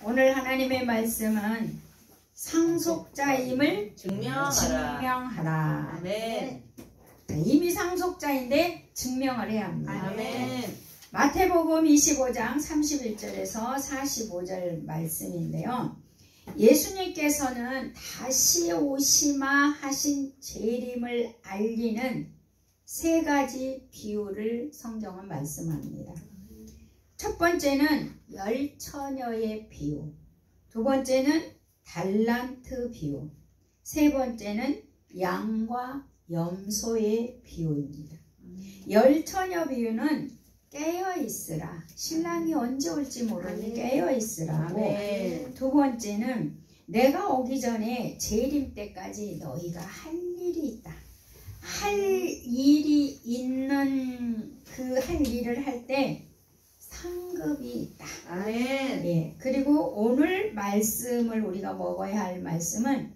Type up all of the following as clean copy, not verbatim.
오늘 하나님의 말씀은 상속자임을 증명하라. 아멘. 이미 상속자인데 증명을 해야 합니다. 아멘. 마태복음 25장 31절에서 45절 말씀인데요. 예수님께서는 다시 오시마 하신 재림을 알리는 세 가지 비유를 성경은 말씀합니다. 첫 번째는 열처녀의 비유, 두 번째는 달란트 비유, 세 번째는 양과 염소의 비유입니다. 열처녀 비유는 깨어있으라, 신랑이 언제 올지 모르니 깨어있으라고. 두 번째는 내가 오기 전에 재림 때까지 너희가 할 일이 있다. 할 일이 있는 그 할 일을 할 때 상급이 있다. 아멘. 예. 그리고 오늘 말씀을 우리가 먹어야 할 말씀은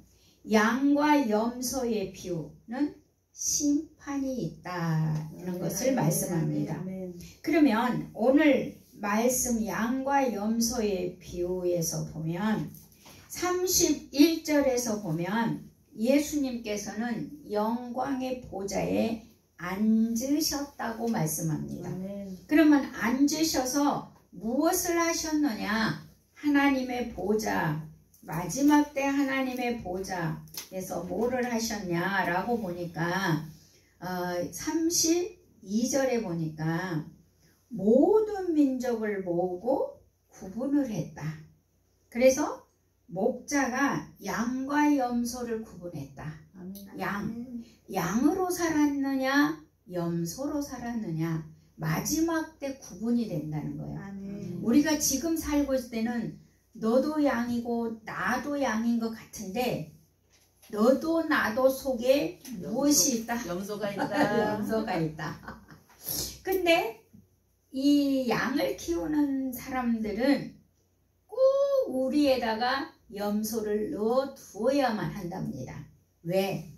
양과 염소의 비유는 심판이 있다는 것을 말씀합니다. 아멘. 그러면 오늘 말씀 양과 염소의 비유에서 보면 31절에서 보면 예수님께서는 영광의 보좌에 앉으셨다고 말씀합니다. 그러면 앉으셔서 무엇을 하셨느냐? 하나님의 보좌, 마지막 때 하나님의 보좌에서 뭐를 하셨냐라고 보니까 32절에 보니까 모든 민족을 모으고 구분을 했다. 그래서 목자가 양과 염소를 구분했다. 양으로 살았느냐 염소로 살았느냐 마지막 때 구분이 된다는 거예요. 우리가 지금 살고 있을 때는 너도 양이고 나도 양인 것 같은데 너도 나도 속에 무엇이 있다? 염소가 있다. 염소가 있다. 근데 이 양을 키우는 사람들은 꼭 우리에다가 염소를 넣어 두어야만 한답니다. 왜?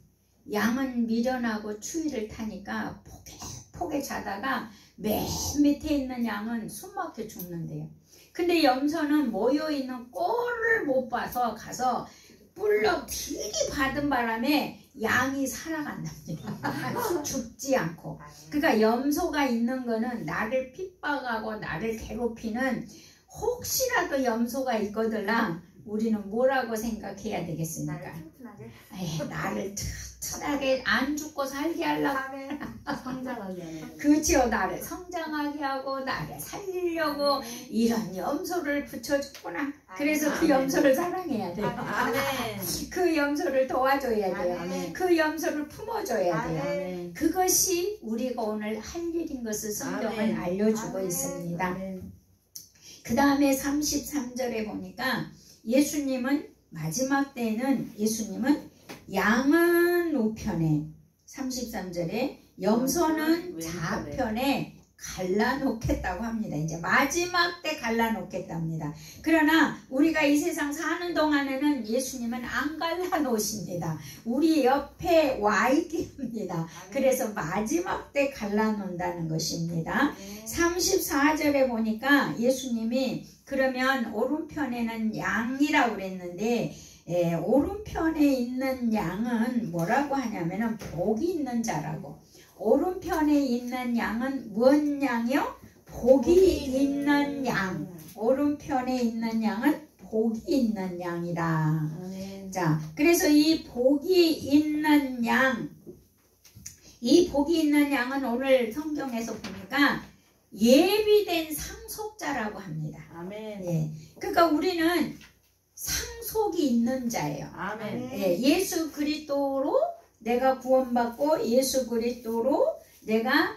양은 미련하고 추위를 타니까 폭에 자다가 맨 밑에 있는 양은 숨막혀 죽는데요. 근데 염소는 모여있는 꼴을 못 봐서 가서 뿔럭 들이받은 바람에 양이 살아간답니다. 죽지 않고. 그러니까 염소가 있는 거는 나를 핍박하고 나를 괴롭히는 혹시라도 염소가 있거들랑 우리는 뭐라고 생각해야 되겠습니까? 나를 튼튼하게 안 죽고 살게 하려고. 성장하게 하는. 그렇죠. 나를 성장하게 하고 나를 살리려고 이런 염소를 붙여줬구나. 그래서 그 염소를 사랑해야 돼요. 그 염소를 도와줘야 돼요. 그 염소를 품어줘야 돼요. 그것이 우리가 오늘 할 일인 것을 성경은 알려주고 있습니다. 그 다음에 33절에 보니까 예수님은 마지막 때에는 예수님은 양은 우편에 33절에 염소는 좌편에 갈라놓겠다고 합니다. 이제 마지막 때 갈라놓겠답니다. 그러나 우리가 이 세상 사는 동안에는 예수님은 안 갈라놓으십니다. 우리 옆에 와 있게 합니다. 그래서 마지막 때 갈라놓는다는 것입니다. 34절에 보니까 예수님이 그러면 오른편에는 양이라고 그랬는데 오른편에 있는 양은 뭐라고 하냐면은 복이 있는 자라고. 오른편에 있는 양은 무슨 양이요? 복이 있는 양. 오른편에 있는 양은 복이 있는 양이다. 자, 그래서 이 복이 있는 양, 이 복이 있는 양은 오늘 성경에서 보니까 예비된 상속자라고 합니다. 아멘. 그러니까 우리는 상속이 있는 자예요. 아멘. 예수 그리스도로 내가 구원받고 예수 그리스도로 내가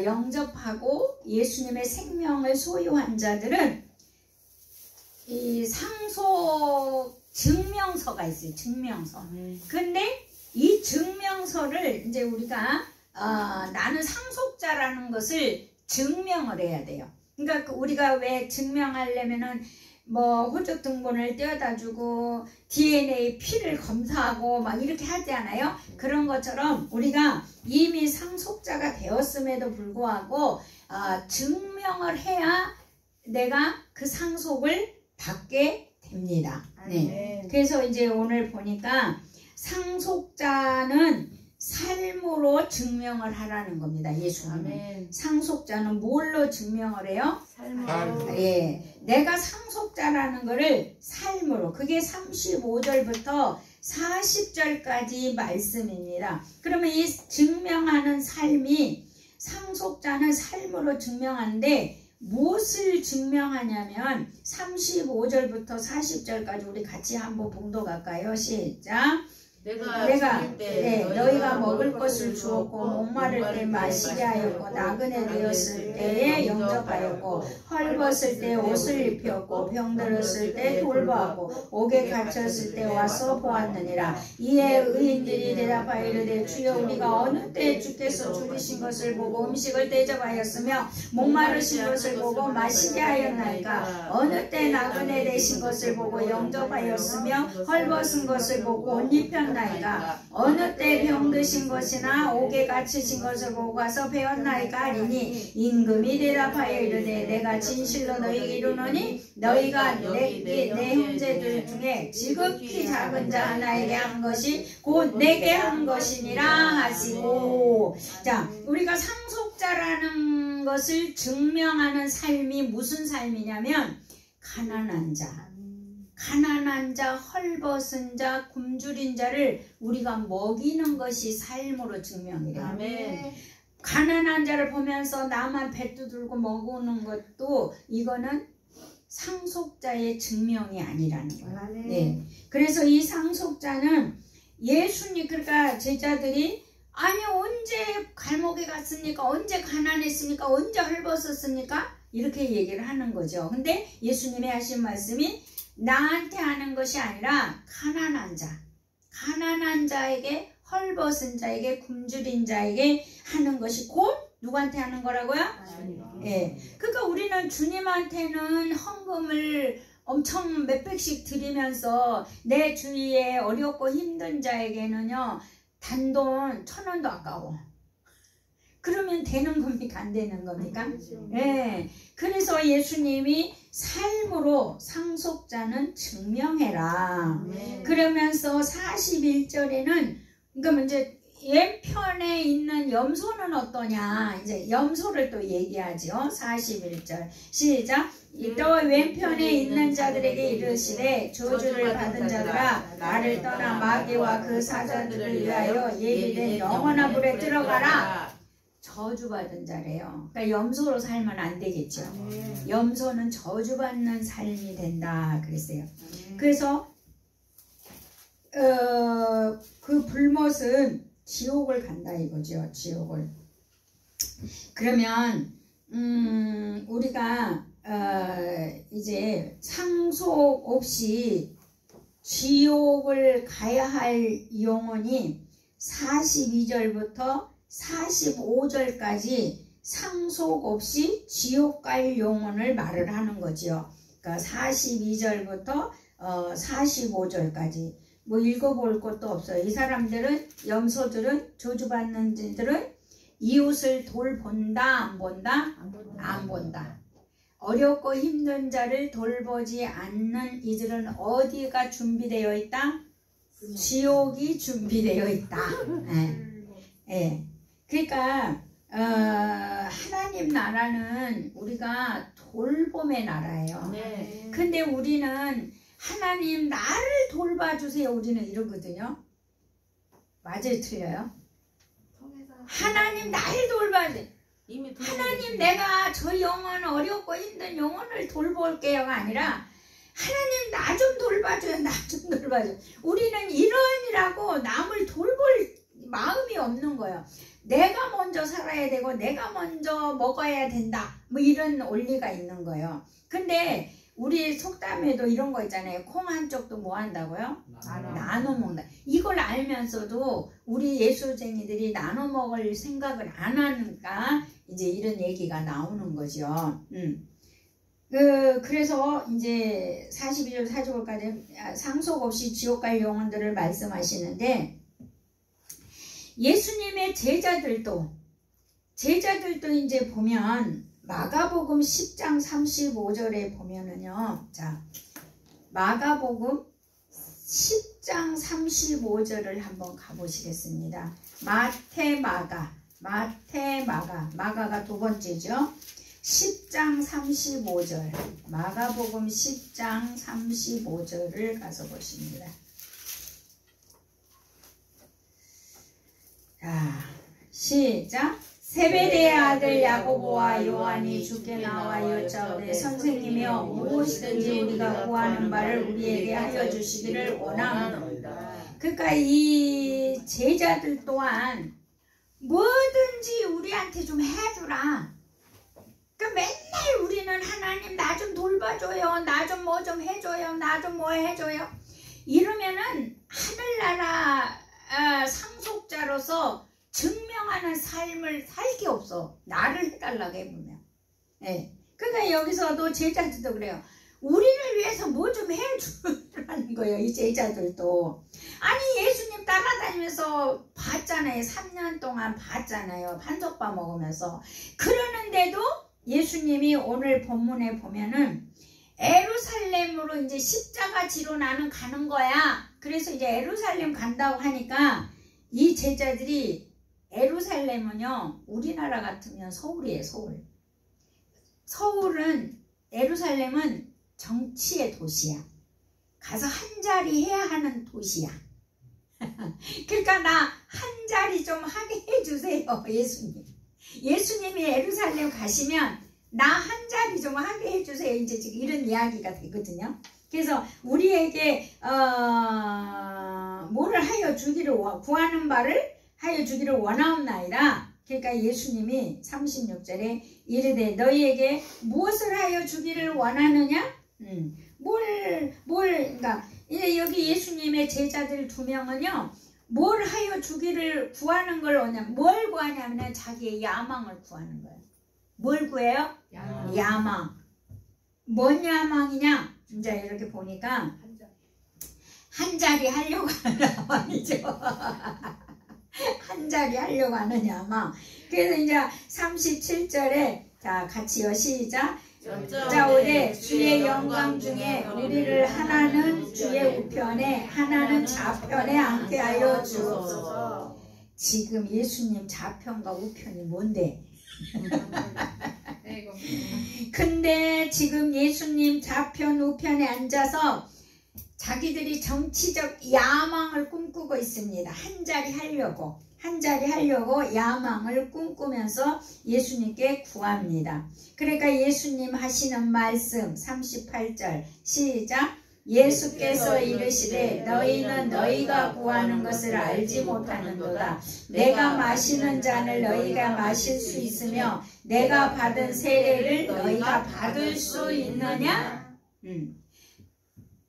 영접하고 예수님의 생명을 소유한 자들은 이 상속 증명서가 있어요. 증명서. 근데 이 증명서를 이제 우리가 나는 상속자라는 것을 증명을 해야 돼요. 그러니까 우리가 왜 증명하려면은 뭐 호적 등본을 떼어다 주고 DNA 피를 검사하고 막 이렇게 하지 않아요? 그런 것처럼 우리가 이미 상속자가 되었음에도 불구하고 증명을 해야 내가 그 상속을 받게 됩니다. 네. 그래서 이제 오늘 보니까 상속자는 삶으로 증명을 하라는 겁니다. 예수님은. 상속자는 뭘로 증명을 해요? 삶으로. 예, 내가 상속자라는 거를 삶으로. 그게 35절부터 40절까지 말씀입니다. 그러면 이 증명하는 삶이 상속자는 삶으로 증명하는데 무엇을 증명하냐면 35절부터 40절까지 우리 같이 한번 봉독할까요? 시작. 내가 너희가 먹을 것을 주었고 목마를 때 마시게 하였고 나그네 되었을 때에 영접하였고 헐벗을 때 옷을 입혔고 병들었을 때 돌보았고 옥에 갇혔을 때 와서 보았느니라. 이에 의인들이 대답하여 이르되 주여 우리가 어느 때 주께서 죽으신 것을 보고 음식을 대접하였으며 목마르신 것을 보고 마시게 하였나이까. 어느 때 나그네 되신 것을 보고 영접하였으며 헐벗은 것을 보고 옷 입혔나이까. 어느 때 병드신 것이나 옥에 갇히신 것을 보고 가서 배웠나이까 하리니 임금이 대답하여 이르되 내가 진실로 너희에게 이르노니 너희가 내 형제들 중에 지극히 작은 자 하나에게 한 것이 곧 내게 한 것이니라 하시고. 자, 우리가 상속자라는 것을 증명하는 삶이 무슨 삶이냐면 가난한 자, 헐벗은 자, 굶주린 자를 우리가 먹이는 것이 삶으로 증명이래요. 아멘. 가난한 자를 보면서 나만 배 두들고 먹는 것도 이거는 상속자의 증명이 아니라는 거예요. 네. 그래서 이 상속자는 예수님, 그러니까 제자들이 아니 언제 감옥에 갔습니까? 언제 가난했습니까? 언제 헐벗었습니까? 이렇게 얘기를 하는 거죠. 근데 예수님이 하신 말씀이 나한테 하는 것이 아니라 가난한 자에게, 헐벗은 자에게, 굶주린 자에게 하는 것이 곧 누구한테 하는 거라고요? 예. 그러니까 우리는 주님한테는 헌금을 엄청 몇백씩 드리면서 내 주위에 어렵고 힘든 자에게는요 단돈 1,000원도 아까워. 그러면 되는 겁니까? 안 되는 겁니까? 예. 그래서 예수님이 삶으로 상속자는 증명해라. 그러면서 41절에는 그러니까 이제 왼편에 있는 염소는 어떠냐? 이제 염소를 또 얘기하죠. 41절 시작. 또 왼편에 있는 자들에게 이르시되 저주를 받은 자들아 나를 떠나 마귀와 그 사자들을 위하여 예비된 영원한 불에 들어가라. 저주받은 자래요. 그러니까 염소로 살면 안 되겠죠. 염소는 저주받는 삶이 된다 그랬어요. 그래서 그 불못은 지옥을 간다 이거죠. 지옥을. 그러면 우리가 이제 상속 없이 지옥을 가야 할 영혼이 42절부터 45절까지 상속 없이 지옥 갈 영혼을 말을 하는 거지요. 그러니까 42절부터 45절까지 뭐 읽어볼 것도 없어요. 이 사람들은, 염소들은, 저주받는 자들은 이웃을 돌본다 안 본다? 안 본다. 어렵고 힘든 자를 돌보지 않는 이들은 어디가 준비되어 있다? 지옥이 준비되어 있다. 예. 그러니까 하나님 나라는 우리가 돌봄의 나라예요. 근데 우리는 하나님 나를 돌봐주세요 우리는 이러거든요. 맞아요? 틀려요? 하나님 나를 돌봐주세요. 하나님 내가 저 영혼 어렵고 힘든 영혼을 돌볼게요가 아니라 하나님 나 좀 돌봐줘요. 나 좀 돌봐줘요. 우리는 이런이라고 남을 돌볼 마음이 없는 거예요. 내가 먼저 살아야 되고 내가 먼저 먹어야 된다 뭐 이런 원리가 있는 거예요. 근데 우리 속담에도 이런 거 있잖아요. 콩 한쪽도 뭐 한다고요? 나눠 먹는다. 이걸 알면서도 우리 예수쟁이들이 나눠 먹을 생각을 안 하니까 이제 이런 얘기가 나오는 거죠. 그래서 이제 42절 45절까지 상속 없이 지옥 갈 영혼들을 말씀하시는데 예수님의 제자들도 이제 보면 마가복음 10장 35절에 보면은요. 자, 마가복음 10장 35절을 한번 가보시겠습니다. 마가가 두 번째죠. 10장 35절, 마가복음 10장 35절을 가서 보십니다. 자, 시작. 세베대의 아들 야고보와 요한이 주께 나와 여짜오되 선생님이여 무엇이든지 우리가 구하는 바를 우리에게 하여 주시기를 원하노이다. 그러니까 이 제자들 또한 뭐든지 우리한테 좀 해주라. 그러니까 맨날 우리는 하나님 나 좀 돌봐줘요, 나 좀 뭐 좀 해줘요, 나 좀 뭐 해줘요 이러면은 하늘나라 상속자로서 증명하는 삶을 살 게 없어. 나를 해달라고 해보면. 예. 그러니까 여기서도 제자들도 그래요. 우리를 위해서 뭐 좀 해주라는 거예요. 이 제자들도. 아니 예수님 따라다니면서 봤잖아요. 3년 동안 봤잖아요. 반석밥 먹으면서. 그러는데도 예수님이 오늘 본문에 보면은 예루살렘으로 이제 십자가 지로 나는 가는 거야. 그래서 이제 예루살렘 간다고 하니까 이 제자들이 예루살렘은요 우리나라 같으면 서울이에요. 서울은 예루살렘은 정치의 도시야. 가서 한 자리 해야 하는 도시야. 그러니까 나 한 자리 좀 하게 해주세요. 예수님이 예루살렘 가시면 나 한 자리 좀 하게 해주세요. 이제 지금 이런 이야기가 되거든요. 그래서 우리에게 뭐를 하여 주기를 구하는 바를 하여 주기를 원하옵나이다. 그러니까 예수님이 36절에 이르되 너희에게 무엇을 하여 주기를 원하느냐? 그러니까 이제 여기 예수님의 제자들 2명은요 뭘 하여 주기를 구하는 걸 원하냐? 뭘 구하냐면 자기의 야망을 구하는 거예요. 뭘 구해요? 야망. 뭔 야망이냐? 이제 이렇게 보니까 한 자리 하려고 하는 말이죠. 한 자리 하려고 하는 야망. 그래서 이제 37절에 자 같이요 시작. 여짜오되 주의 영광 중에 우리를 하나는 주의 우편에 하나는 좌편에 앉게 하여 주옵소서. 지금 예수님 좌편과 우편이 뭔데? 근데 지금 예수님 좌편 우편에 앉아서 자기들이 정치적 야망을 꿈꾸고 있습니다. 한 자리 하려고 야망을 꿈꾸면서 예수님께 구합니다. 그러니까 예수님 하시는 말씀 38절 시작. 예수께서 이르시되 너희는 너희가 구하는 것을 알지 못하는도다. 내가 마시는 잔을 너희가 마실 수 있으며 내가 받은 세례를 너희가 받을 수 있느냐?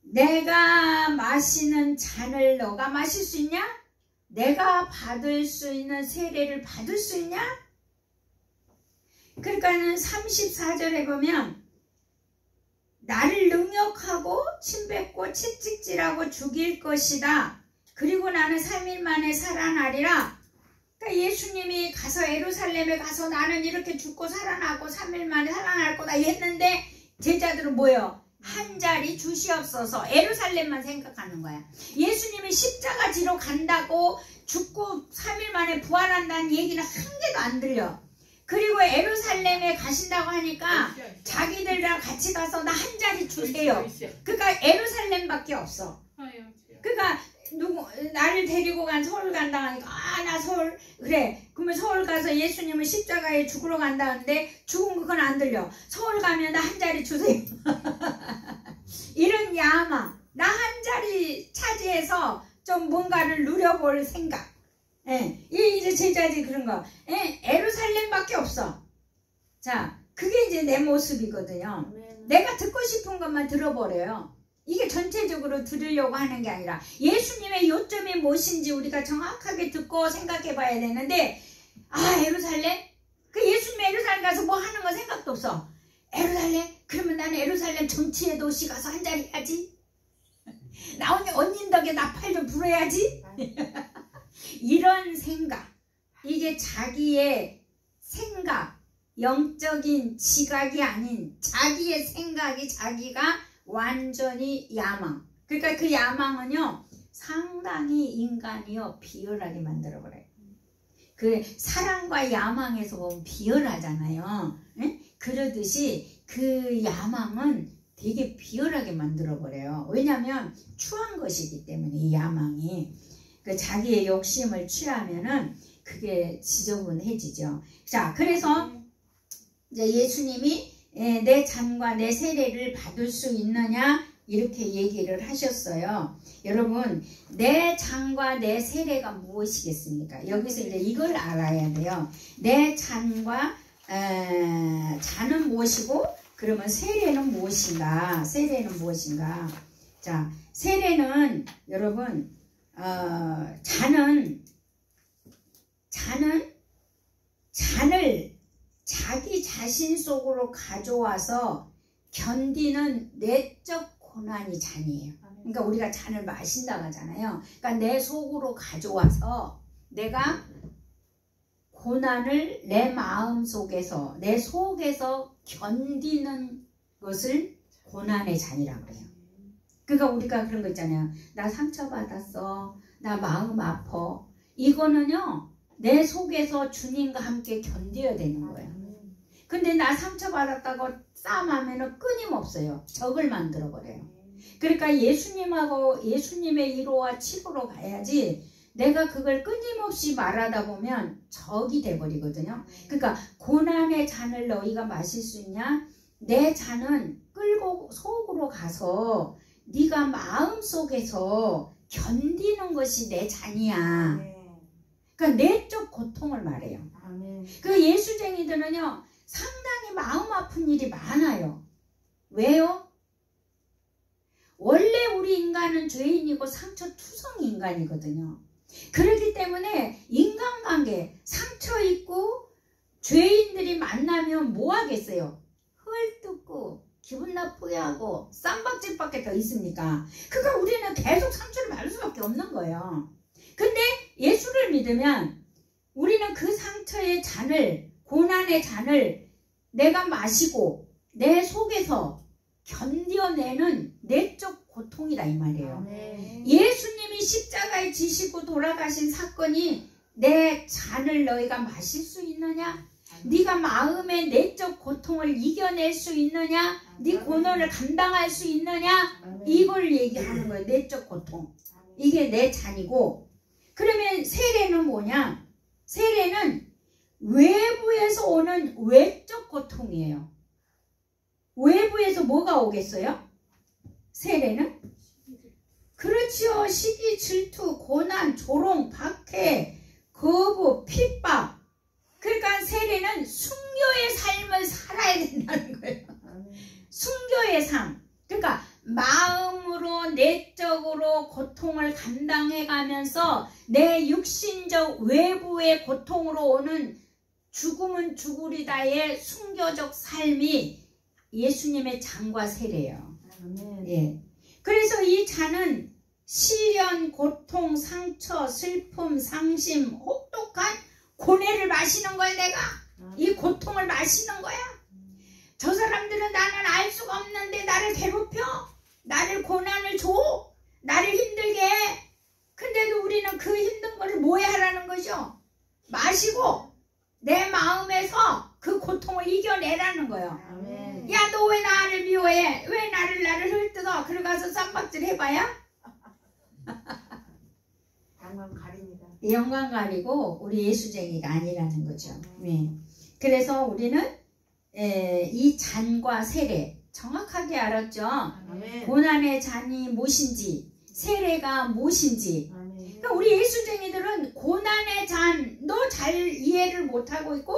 내가 마시는 잔을 너가 마실 수 있냐? 내가 받을 수 있는 세례를 받을 수 있냐? 그러니까는 34절에 보면 나를 능욕하고 침뱉고 채찍질하고 죽일 것이다. 그리고 나는 3일 만에 살아나리라. 그러니까 예수님이 가서 예루살렘에 가서 나는 이렇게 죽고 살아나고 3일 만에 살아날 거다 했는데 제자들은 뭐예요? 한 자리 주시옵소서. 예루살렘만 생각하는 거야. 예수님이 십자가 지로 간다고 죽고 3일 만에 부활한다는 얘기는 한 개도 안 들려. 그리고 예루살렘에 가신다고 하니까 자기들이랑 같이 가서 나 한 자리 주세요. 그러니까 예루살렘밖에 없어. 그러니까 나를 데리고 간 서울 간다 하니까 나 서울 그래. 그러면 서울 가서 예수님은 십자가에 죽으러 간다는데 죽은 그건 안 들려. 서울 가면 나 한 자리 주세요. 이런 야망. 나 한 자리 차지해서 좀 뭔가를 누려볼 생각. 예, 이제 제자들이 그런 거. 예, 예루살렘밖에 없어. 자, 그게 이제 내 모습이거든요. 내가 듣고 싶은 것만 들어버려요. 이게 전체적으로 들으려고 하는 게 아니라 예수님의 요점이 무엇인지 우리가 정확하게 듣고 생각해 봐야 되는데 예루살렘? 그 예수님이 예루살렘 가서 뭐 하는 거 생각도 없어. 예루살렘? 그러면 나는 예루살렘 정치의 도시 가서 한 자리 해야지. 나 언니 덕에 나 팔 좀 불어야지. 이런 생각. 이게 자기의 생각, 영적인 지각이 아닌 자기의 생각이 자기가 완전히 야망. 그러니까 그 야망은요 상당히 인간이요 비열하게 만들어버려요. 그 사랑과 야망에서 보면 비열하잖아요. 에? 그러듯이 그 야망은 되게 비열하게 만들어버려요. 왜냐하면 추한 것이기 때문에 이 야망이 그 자기의 욕심을 취하면은 그게 지저분해지죠. 자, 그래서 이제 예수님이 내 잔과 내 세례를 받을 수 있느냐 이렇게 얘기를 하셨어요. 여러분, 내 잔과 내 세례가 무엇이겠습니까? 여기서 이제 이걸 알아야 돼요. 내 잔과 잔은 무엇이고, 그러면 세례는 무엇인가? 세례는 무엇인가? 자, 세례는 여러분, 잔을 자기 자신 속으로 가져와서 견디는 내적 고난이 잔이에요. 그러니까 우리가 잔을 마신다고 하잖아요. 그러니까 내 속으로 가져와서 내가 고난을 내 마음 속에서, 내 속에서 견디는 것을 고난의 잔이라고 그래요. 그러니까 우리가 그런 거 있잖아요. 나 상처받았어. 나 마음 아파. 이거는요, 내 속에서 주님과 함께 견뎌야 되는 거예요. 근데 나 상처받았다고 싸움하면 끊임없어요. 적을 만들어버려요. 그러니까 예수님하고 예수님의 1호와 7호로 가야지 내가 그걸 끊임없이 말하다 보면 적이 돼버리거든요. 그러니까 고난의 잔을 너희가 마실 수 있냐? 내 잔은 끌고 속으로 가서 네가 마음속에서 견디는 것이 내 잔이야. 그러니까 내적 고통을 말해요. 그 예수쟁이들은요 상당히 마음 아픈 일이 많아요. 왜요? 원래 우리 인간은 죄인이고 상처투성 인간이거든요. 그렇기 때문에 인간관계, 상처 있고 죄인들이 만나면 뭐 하겠어요? 헐뜯고 기분 나쁘게 하고 쌈박질밖에 더 있습니까? 그러니까 우리는 계속 상처를 받을 수밖에 없는 거예요. 근데 예수를 믿으면 우리는 그 상처의 잔을, 고난의 잔을 내가 마시고 내 속에서 견뎌내는 내적 고통이다 이 말이에요. 예수님이 십자가에 지시고 돌아가신 사건이 내 잔을 너희가 마실 수 있느냐? 네가 마음의 내적 고통을 이겨낼 수 있느냐? 네 고난을 감당할 수 있느냐? 이걸 얘기하는 거예요. 내적 고통. 이게 내 잔이고, 그러면 세례는 뭐냐? 세례는 외부에서 오는 외적 고통이에요. 외부에서 뭐가 오겠어요? 세례는? 그렇지요. 시기, 질투, 고난, 조롱, 박해, 거부, 핍박. 그러니까 세례는 순교의 삶을 살아야 된다는 거예요. 순교의 삶. 그러니까 마음으로 내적으로 고통을 감당해 가면서 내 육신적 외부의 고통으로 오는 죽음은 죽으리다의 순교적 삶이 예수님의 잔과 세례예요. 예. 그래서 이 잔은 시련, 고통, 상처, 슬픔, 상심, 혹독한 고뇌를 마시는 거야. 내가 이 고통을 마시는 거야. 저 사람들은 나는 알 수가 없는데 나를 괴롭혀, 나를 고난을 줘, 나를 힘들게 해. 근데도 우리는 그 힘든 거를 뭐 하라는 거죠? 마시고 내 마음에서 그 고통을 이겨내라는 거예요. 야, 너 왜 나를 미워해? 왜 나를 헐뜯어? 그러가서 쌈박질 해봐야? 영광 가립니다. 영광 가리고 우리 예수쟁이가 아니라는 거죠. 네. 그래서 우리는 이 잔과 세례 정확하게 알았죠. 고난의 잔이 무엇인지, 세례가 무엇인지. 그러니까 우리 예수쟁이들은 고난의 잔도 잘 이해를 못하고 있고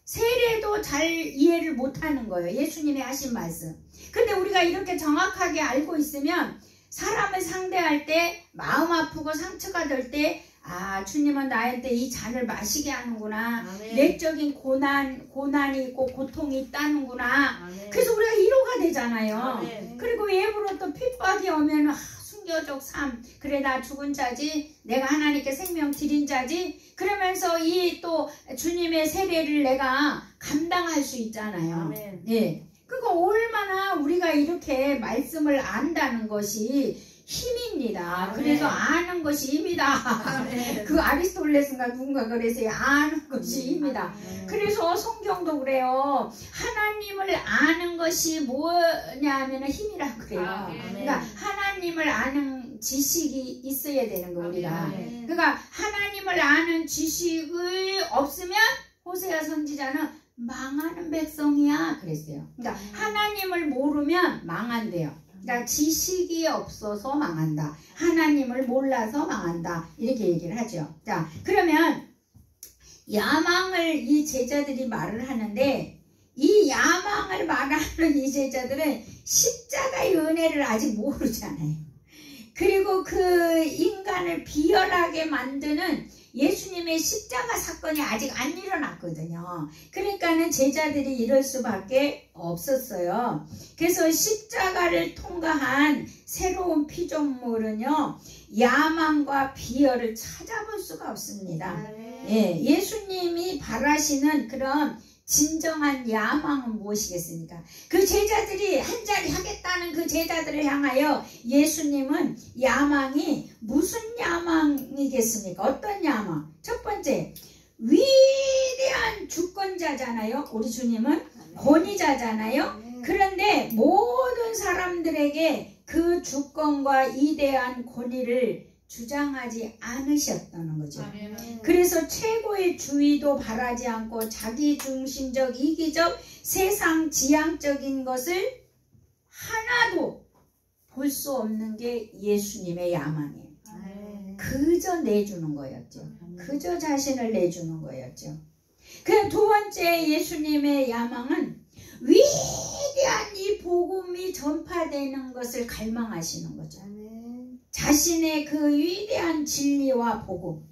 세례도 잘 이해를 못하는 거예요. 예수님이 하신 말씀. 근데 우리가 이렇게 정확하게 알고 있으면 사람을 상대할 때 마음 아프고 상처가 될 때 아, 주님은 나한테 이 잔을 마시게 하는구나. 내적인 고난이 있고 고통이 있다는구나. 그래서 우리가 위로가 되잖아요. 그리고 외부로 또 핍박이 오면 순교적 삶. 그래, 나 죽은 자지. 내가 하나님께 생명 드린 자지. 그러면서 이 또 주님의 세례를 내가 감당할 수 있잖아요. 예. 그러니까 얼마나 우리가 이렇게 말씀을 안다는 것이 힘입니다. 그래서 아는 것이 힘이다. 그 아리스토텔레스인가 누군가 그래서 아는 것이 힘이다. 그래서 성경도 그래요. 하나님을 아는 것이 뭐냐 하면 힘이라고 그래요. 그러니까 하나님을 아는 지식이 있어야 되는 거 우리가. 그러니까 하나님을 아는 지식이 없으면 호세아 선지자는 망하는 백성이야 그랬어요. 그러니까 하나님을 모르면 망한대요. 그러니까 지식이 없어서 망한다. 하나님을 몰라서 망한다. 이렇게 얘기를 하죠. 자, 그러면 야망을 이 제자들이 말을 하는데 이 야망을 말하는 이 제자들은 십자가의 은혜를 아직 모르잖아요. 그리고 그 인간을 비열하게 만드는 예수님의 십자가 사건이 아직 안 일어났거든요. 그러니까는 제자들이 이럴 수밖에 없었어요. 그래서 십자가를 통과한 새로운 피조물은요, 야망과 비열을 찾아볼 수가 없습니다. 예, 예수님이 바라시는 그런 진정한 야망은 무엇이겠습니까? 그 제자들이 한 자리 하겠다는 그 제자들을 향하여 예수님은 야망이 무슨 야망이겠습니까? 어떤 야망? 첫 번째, 위대한 주권자잖아요. 우리 주님은 권위자잖아요. 그런데 모든 사람들에게 그 주권과 위대한 권위를 주장하지 않으셨다는 거죠. 그래서 최고의 주의도 바라지 않고 자기중심적, 이기적, 세상 지향적인 것을 하나도 볼 수 없는 게 예수님의 야망이에요. 그저 내주는 거였죠. 그저 자신을 내주는 거였죠. 그 두 번째 예수님의 야망은 위대한 이 복음이 전파되는 것을 갈망하시는 거죠. 자신의 그 위대한 진리와 복음.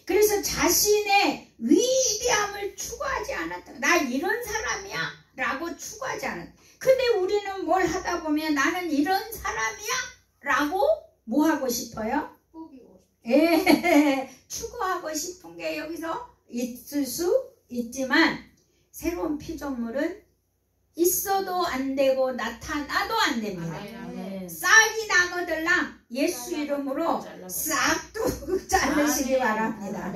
그래서 자신의 위대함을 추구하지 않았다. 나 이런 사람이야 라고 추구하지 않았다. 근데 우리는 뭘 하다 보면 나는 이런 사람이야 라고 뭐 하고 싶어요? 예, 추구하고 싶은 게 여기서 있을 수 있지만 새로운 피조물은 있어도 안 되고 나타나도 안 됩니다. 싹이 나거들랑 예수 이름으로 싹둑 자르시기 바랍니다.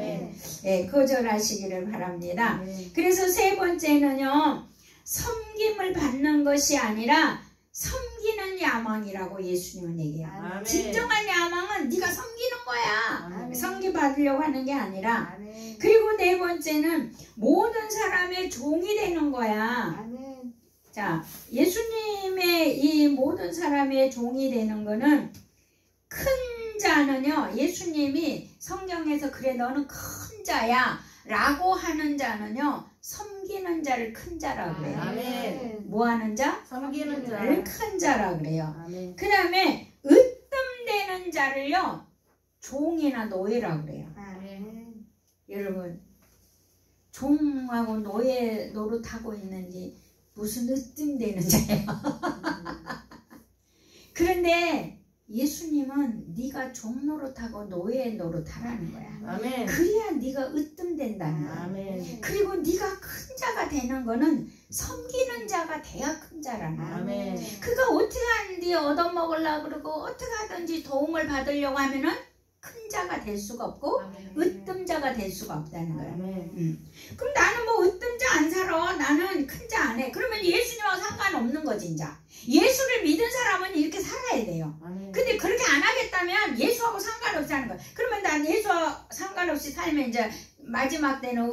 예, 거절하시기를 바랍니다. 그래서 세 번째는요, 섬김을 받는 것이 아니라 섬기는 야망이라고 예수님은 얘기해요. 진정한 야망은 네가 섬기는 거야. 섬기받으려고 하는 게 아니라. 그리고 네 번째는 모든 사람의 종이 되는 거야. 자, 예수님의 이 모든 사람의 종이 되는 거는 큰 자는요, 예수님이 성경에서 그래 너는 큰 자야 라고 하는 자는요, 섬기는 자를 큰 자라고 그래요. 뭐 하는 자? 섬기는 자를 큰 자라고 그래요. 그 다음에 으뜸되는 자를요, 종이나 노예라고 그래요. 여러분, 종하고 노예 노릇하고 있는지 무슨 으뜸되는 자예요. 그런데 예수님은 네가 종 노릇하고 노예 노릇하라는 거야. 그래야 네가 으뜸된다는 거야. 그리고 네가 큰 자가 되는 거는 섬기는 자가 돼야 큰 자라는 거야. 그가 어떻게 하는지 얻어먹으려고 그러고 어떻게 하든지 도움을 받으려고 하면은 큰 자가 될 수가 없고 으뜸자가 될 수가 없다는 거야. 그럼 나는 뭐 으뜸자 안 살아. 나는 큰 자 안 해. 그러면 예수님하고 상관없는 거지 이제. 예수를 믿은 사람은 이렇게 살아야 돼요. 근데 그렇게 안 하겠다면 예수하고 상관없이 하는 거야. 그러면 난 예수와 상관없이 살면 이제 마지막 때는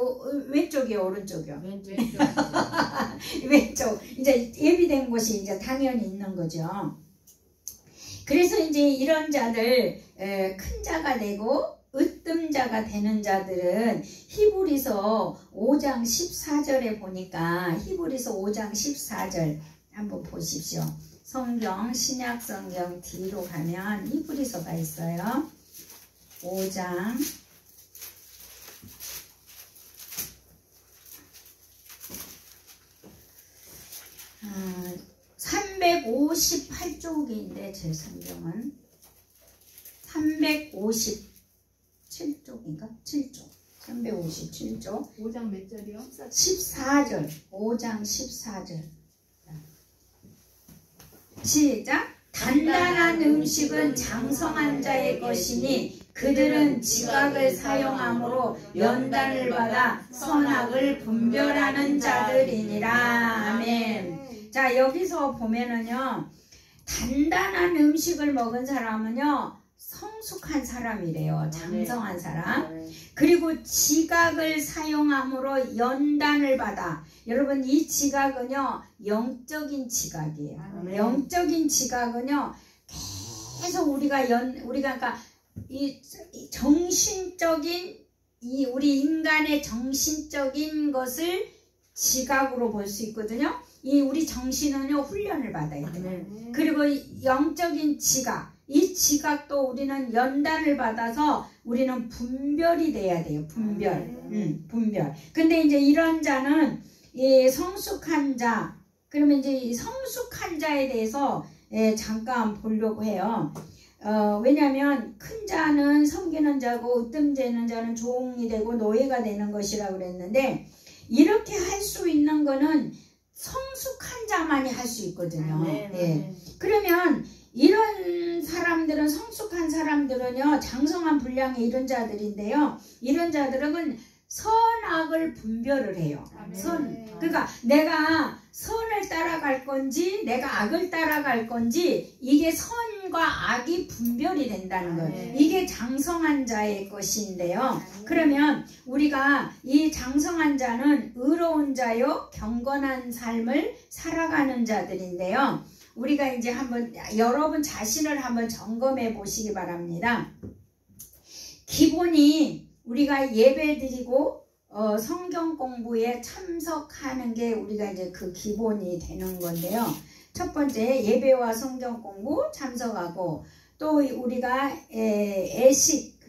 왼쪽이요, 오른쪽이요? 왼쪽. 이제 예비된 곳이 이제 당연히 있는 거죠. 그래서 이제 이런 자들, 큰 자가 되고 으뜸자가 되는 자들은 히브리서 5장 14절에 보니까 히브리서 5장 14절 한번 보십시오. 성경, 신약 성경 뒤로 가면 히브리서가 있어요. 5장 358쪽인데 제 성경은 357쪽인가? 7쪽 357쪽 5장 몇 절이요? 14절 5장 14절 시작. 단단한 음식은 장성한 자의 것이니 그들은 지각을 사용함으로 연단을 받아 선악을 분별하는 자들이니라. 아멘. 자, 여기서 보면은요, 단단한 음식을 먹은 사람은요 성숙한 사람이래요. 장성한 사람. 그리고 지각을 사용함으로 연단을 받아. 여러분, 이 지각은요 영적인 지각이에요. 영적인 지각은요 계속 우리가 그러니까 이 정신적인 우리 인간의 정신적인 것을 지각으로 볼 수 있거든요. 이 우리 정신은요 훈련을 받아야 돼요. 그리고 영적인 지각, 이 지각도 우리는 연단을 받아서 우리는 분별이 돼야 돼요. 분별. 근데 이제 이런 자는 이 성숙한 자, 그러면 이제 이 성숙한 자에 대해서 잠깐 보려고 해요. 왜냐하면 큰 자는 섬기는 자고 으뜸되는 자는 종이 되고 노예가 되는 것이라고 그랬는데, 이렇게 할 수 있는 거는 성숙한 자만이 할 수 있거든요. 예. 그러면 이런 사람들은, 성숙한 사람들은요 장성한 분량의 이런 자들인데요, 이런 자들은 선악을 분별을 해요. 그러니까 내가 선을 따라갈 건지 내가 악을 따라갈 건지, 이게 선과 악이 분별이 된다는 거예요. 이게 장성한 자의 것인데요. 그러면 우리가 이 장성한 자는 의로운 자요 경건한 삶을 살아가는 자들인데요, 우리가 이제 한번 여러분 자신을 한번 점검해 보시기 바랍니다. 기본이 우리가 예배 드리고 성경 공부에 참석하는 게 우리가 이제 그 기본이 되는 건데요. 첫 번째, 예배와 성경 공부 참석하고, 또 우리가 애식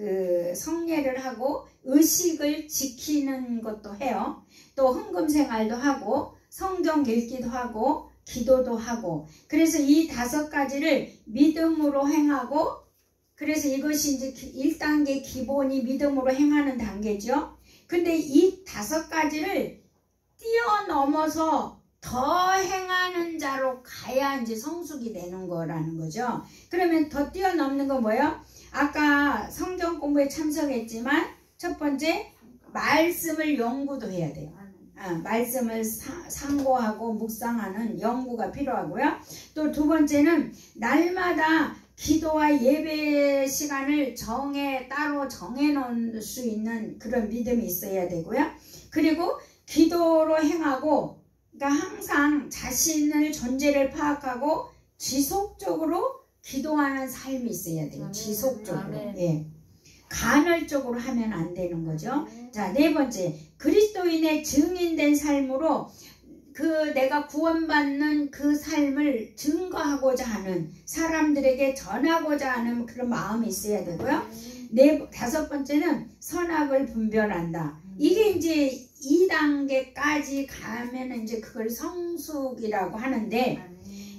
성례를 하고 의식을 지키는 것도 해요. 또 헌금 생활도 하고 성경 읽기도 하고 기도도 하고. 그래서 이 5가지를 믿음으로 행하고, 그래서 이것이 이제 1단계 기본이 믿음으로 행하는 단계죠. 근데 이 5가지를 뛰어넘어서 더 행하는 자로 가야 이제 성숙이 되는 거라는 거죠. 그러면 더 뛰어넘는 건 뭐예요? 아까 성경 공부에 참석했지만 첫 번째, 말씀을 연구도 해야 돼요. 말씀을 상고하고 묵상하는 연구가 필요하고요. 또 두 번째는 날마다 기도와 예배 시간을 따로 정해놓을 수 있는 그런 믿음이 있어야 되고요. 그리고 기도로 행하고, 그러니까 항상 자신의 존재를 파악하고 지속적으로 기도하는 삶이 있어야 돼요. 지속적으로. 예. 간헐적으로 하면 안 되는 거죠. 자, 4번째, 그리스도인의 증인된 삶으로 내가 구원받는 그 삶을 증거하고자 하는, 사람들에게 전하고자 하는 그런 마음이 있어야 되고요. 5번째는 선악을 분별한다. 이게 이제 2단계까지 가면 이제 그걸 성숙이라고 하는데,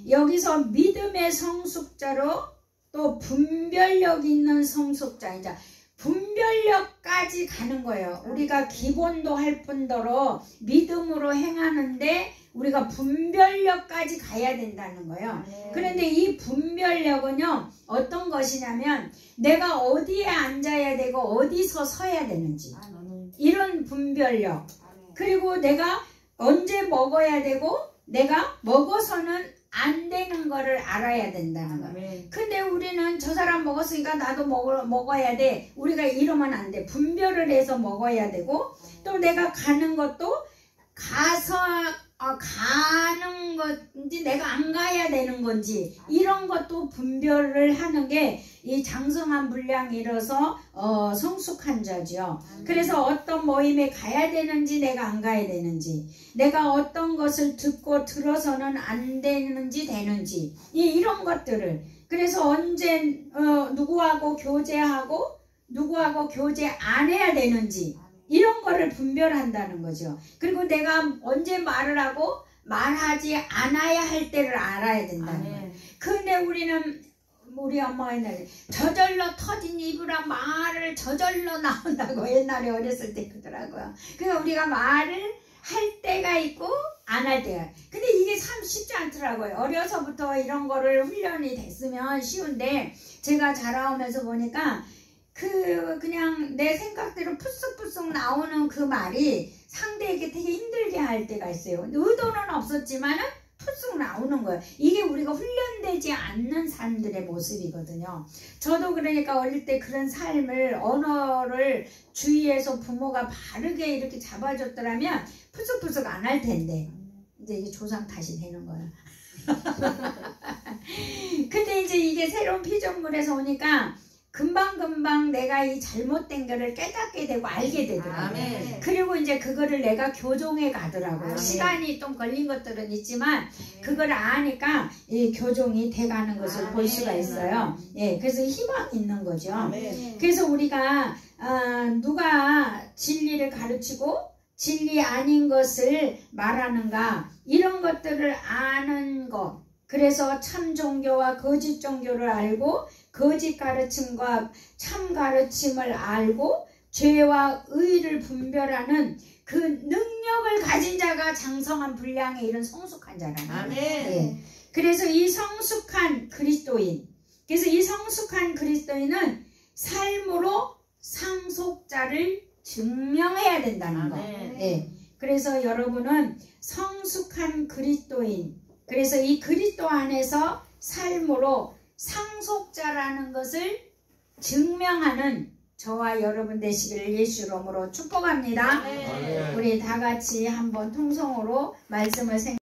여기서 믿음의 성숙자로 또 분별력 있는 성숙자이자 분별력까지 가는 거예요. 우리가 기본도 할 뿐더러 믿음으로 행하는데 우리가 분별력까지 가야 된다는 거예요. 그런데 이 분별력은요 어떤 것이냐면, 내가 어디에 앉아야 되고 어디서 서야 되는지, 이런 분별력, 그리고 내가 언제 먹어야 되고 내가 먹어서는 안 되는 거를 알아야 된다는 거예요. 근데 우리는 저 사람 먹었으니까 나도 먹어야 돼, 우리가 이러면 안 돼. 분별을 해서 먹어야 되고, 또 내가 가는 것도 가서 가는 건지 내가 안 가야 되는 건지, 이런 것도 분별을 하는 게 이 장성한 분량이라서 성숙한 자죠. 그래서 어떤 모임에 가야 되는지 내가 안 가야 되는지, 내가 어떤 것을 듣고 들어서는 안 되는지 되는지, 이런 것들을, 그래서 언제 누구하고 교제하고 누구하고 교제 안 해야 되는지, 이런 거를 분별한다는 거죠. 그리고 내가 언제 말을 하고 말하지 않아야 할 때를 알아야 된다는 거예요. 근데 우리 엄마가 옛날에 저절로 터진 입으로 말을 저절로 나온다고 옛날에 어렸을 때 그러더라고요. 그러니까 우리가 말을 할 때가 있고 안 할 때가. 근데 이게 참 쉽지 않더라고요. 어려서부터 이런 거를 훈련이 됐으면 쉬운데 제가 자라오면서 보니까 그냥 내 생각대로 푸쓱푸쓱 나오는 그 말이 상대에게 되게 힘들게 할 때가 있어요. 의도는 없었지만은 푸쓱 나오는 거예요. 이게 우리가 훈련되지 않는 사람들의 모습이거든요. 저도 그러니까 어릴 때 그런 삶을, 언어를 주위에서 부모가 바르게 이렇게 잡아줬더라면 푸쓱푸쓱 안 할 텐데 이제 이게 조상 탓이 되는 거예요. 근데 이제 이게 새로운 피조물에서 오니까 금방금방 내가 이 잘못된 거를 깨닫게 되고 알게 되더라고요. 아멘. 그리고 이제 그거를 내가 교정해 가더라고요. 아멘. 시간이 좀 걸린 것들은 있지만 그걸 아니까 이 교정이 돼가는 것을 볼 수가 있어요. 예, 그래서 희망이 있는 거죠. 아멘. 그래서 우리가 누가 진리를 가르치고 진리 아닌 것을 말하는가, 이런 것들을 아는 것. 그래서 참 종교와 거짓 종교를 알고 거짓 가르침과 참 가르침을 알고 죄와 의를 분별하는 그 능력을 가진 자가 장성한 분량의 이런 성숙한 자라는 거예요. 아멘. 예. 그래서 이 성숙한 그리스도인, 그래서 이 성숙한 그리스도인은 삶으로 상속자를 증명해야 된다는 거. 예. 그래서 여러분은 성숙한 그리스도인, 그래서 이 그리스도 안에서 삶으로 상속자라는 것을 증명하는 저와 여러분 되시기를 예수 이름으로 축복합니다. 아멘. 우리 다 같이 한번 통성으로 말씀을